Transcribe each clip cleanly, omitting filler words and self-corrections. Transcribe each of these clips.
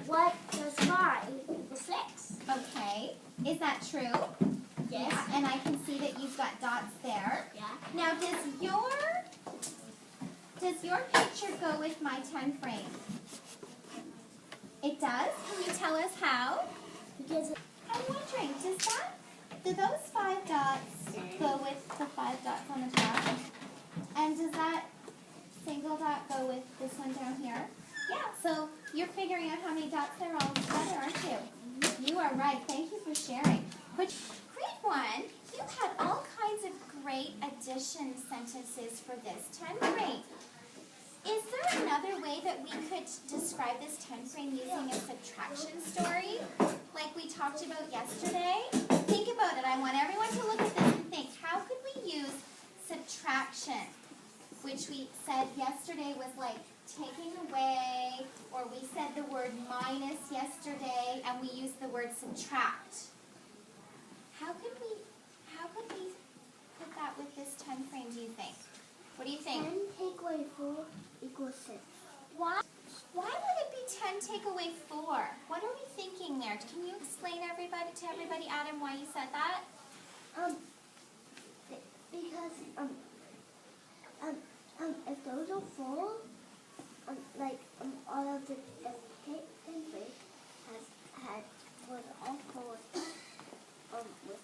What does 5 equal 6? Okay. Is that true? Yes. Yeah, and I can see that you've got dots there. Yeah. Now, does your picture go with my 10 frame? It does? Can you tell us how? Because I'm wondering, do those 5 dots go with the 5 dots on the top? And does that single dot go with this one down here? Yeah, so you're figuring out how many dots there are all together, aren't you? You are right. Thank you for sharing. But grade 1, you had all kinds of great addition sentences for this 10 frame. Is there another way that we could describe this 10 frame using a subtraction story, like we talked about yesterday? Think about it. I want everyone to look at this and think, how could we use subtraction, which we said yesterday was like taking away, or we said the word minus yesterday, and we used the word subtract. How could we put that with this 10 frame, do you think? What do you think? 10 take away 4 equals 6. Why would it be 10 take away 4? What are we thinking there? Can you explain to everybody, Adam, why you said that? Because if those are full, all of the 10 frame was all full with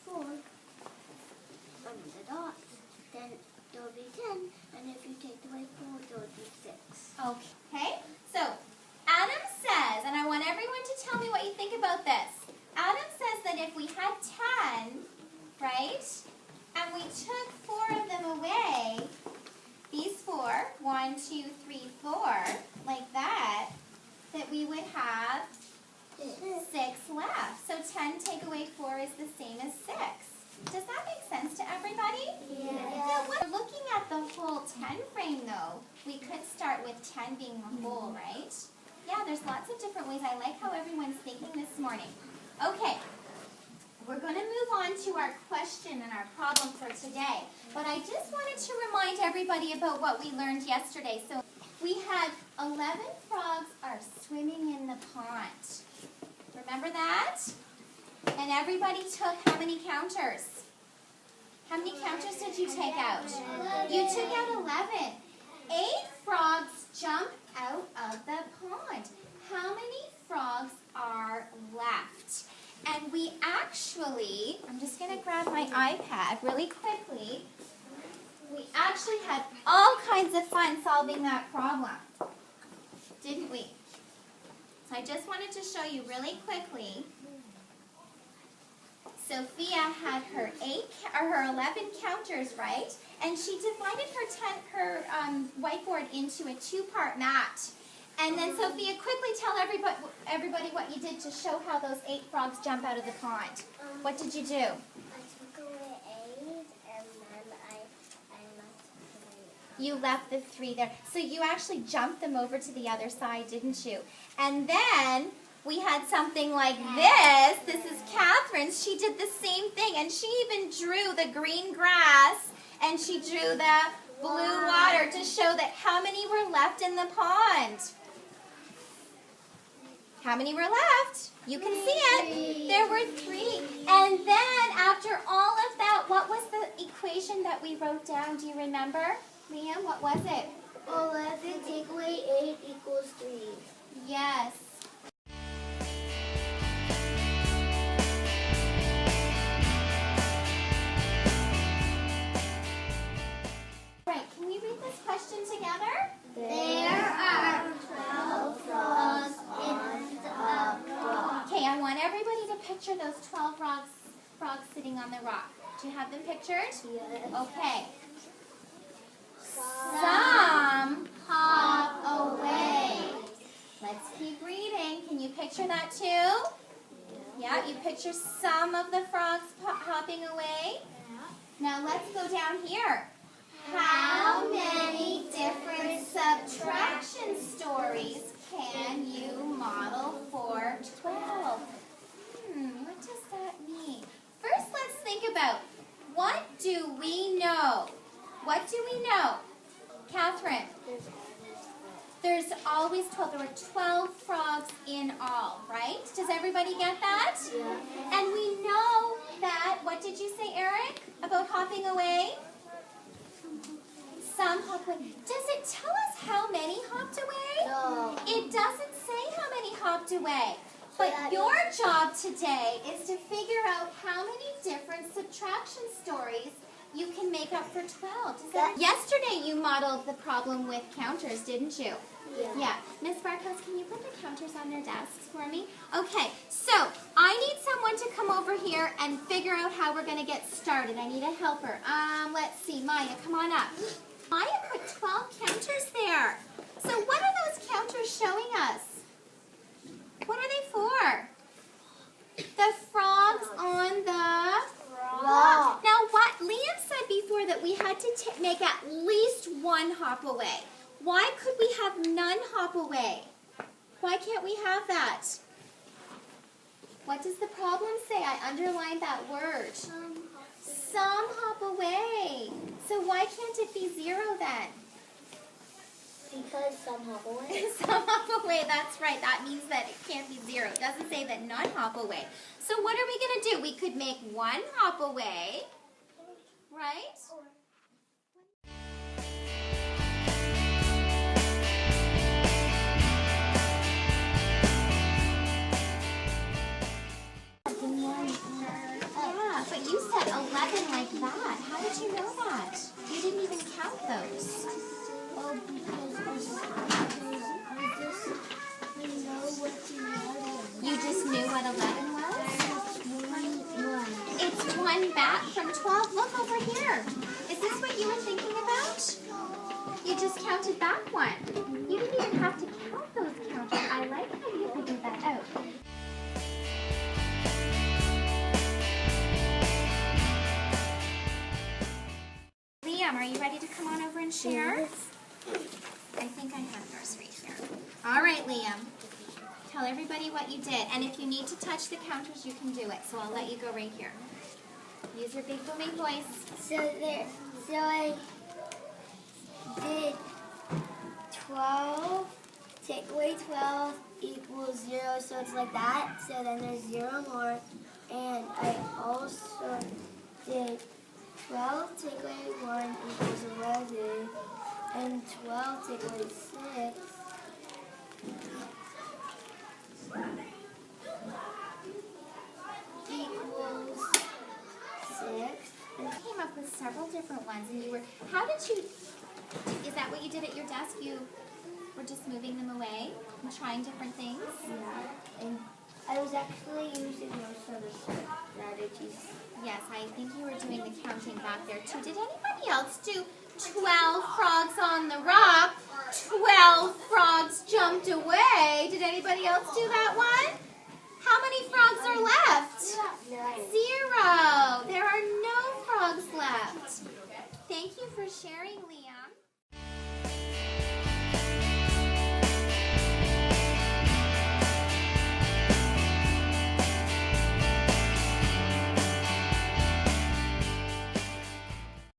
4 the dots, then there will be 10, and if you take away 4, there will be 6. Okay, so Adam says, and I want everyone to tell me what you think about this. Adam says that if we had 10, right, and we took 4 of them away, these 4, 1, 2, 3, 4, like that we would have 6 left. So 10 take away 4 is the same as 6. Does that make sense to everybody? Yeah. Now, we're looking at the whole 10 frame, though. We could start with 10 being the whole, right? Yeah, there's lots of different ways. I like how everyone's thinking this morning. Okay, we're going to move on to our question and our problem for today. But I just wanted to remind everybody about what we learned yesterday. So we had 11 frogs are swimming in the pond. Remember that? And everybody took how many counters? How many counters did you take out? You took out 11. 8 frogs jump out of the pond. How many frogs are left? And we actually, I'm just going to grab my iPad really quickly. We actually had all kinds of fun solving that problem, didn't we? So I just wanted to show you really quickly. Sophia had her 11 counters, right? And she divided her whiteboard into a 2-part mat. And then Sophia, quickly tell everybody what you did to show how those 8 frogs jump out of the pond. What did you do? I took away 8, and then I left 3. You left the 3 there. So you actually jumped them over to the other side, didn't you? And then we had something like this. This is Catherine's. She did the same thing, and she even drew the green grass, and she drew the blue water to show that how many were left in the pond. How many were left? You can see it. There were 3. And then after all of that, what was the equation that we wrote down? Do you remember? Liam, what was it? 11 take away 8 equals 3. Yes. Right, can we read this question together? There are 12 frogs in the rock. Okay, I want everybody to picture those 12 frogs sitting on the rock. Do you have them pictured? Yes. Okay. Some hop away. Let's keep reading. Can you picture that too? Yeah, you picture some of the frogs hopping away. Now let's go down here. How many different subtraction stories can you model for 12? What does that mean? First, let's think about, what do we know? What do we know? Catherine. There's always 12. There were 12 frogs in all, right? Does everybody get that? Yeah. And we know that, what did you say, Eric, about hopping away? Some hopped away. Does it tell us how many hopped away? No. It doesn't say how many hopped away. But your job today is to figure out how many different subtraction stories you can make up for 12. Yesterday you modeled the problem with counters, didn't you? Yeah. Miss Barkhouse, can you put the counters on their desks for me? Okay, so I need someone to come over here and figure out how we're going to get started. I need a helper. Let's see. Maya, come on up. Maya put 12 counters there. So what are those counters showing us? What are they for? The frogs on the rock. Now what Liam said before that we had to make at least one hop away. Why could we have none hop away? Why can't we have that? What does the problem say? I underlined that word. Some hop away. So why can't it be 0 then? Because some hop away. Some hop away, that's right. That means that it can't be 0. It doesn't say that none hop away. So what are we going to do? We could make one hop away, right? Yeah, but you said 11 like that. How did you know that? You didn't even count those. Oh, because I just know what the You just knew what 11 was? one. It's one back from 12. Look over here. Is this what you were thinking about? You just counted back one. You didn't even have to count those counters. I like how you figured that out. Liam, are you ready to come on over and share? Yes. I think I have yours right here. All right, Liam. Tell everybody what you did. And if you need to touch the counters, you can do it. So I'll let you go right here. Use your big booming voice. So I did 12, take away 12 equals 0, so it's like that. So then there's 0 more. And I also did 12 take away 1 equals 11. And 12 take away 6 equals 6. You came up with several different ones, and you were, how did you, is that what you did at your desk? You were just moving them away and trying different things? Yeah, and I was actually using most of the strategies. Yes, I think you were doing the counting back there too. Did anybody else do 12 frogs on the rock, 12 frogs jumped away? Did anybody else do that one? How many frogs are left? 0. There are no frogs left. Thank you for sharing, Leah.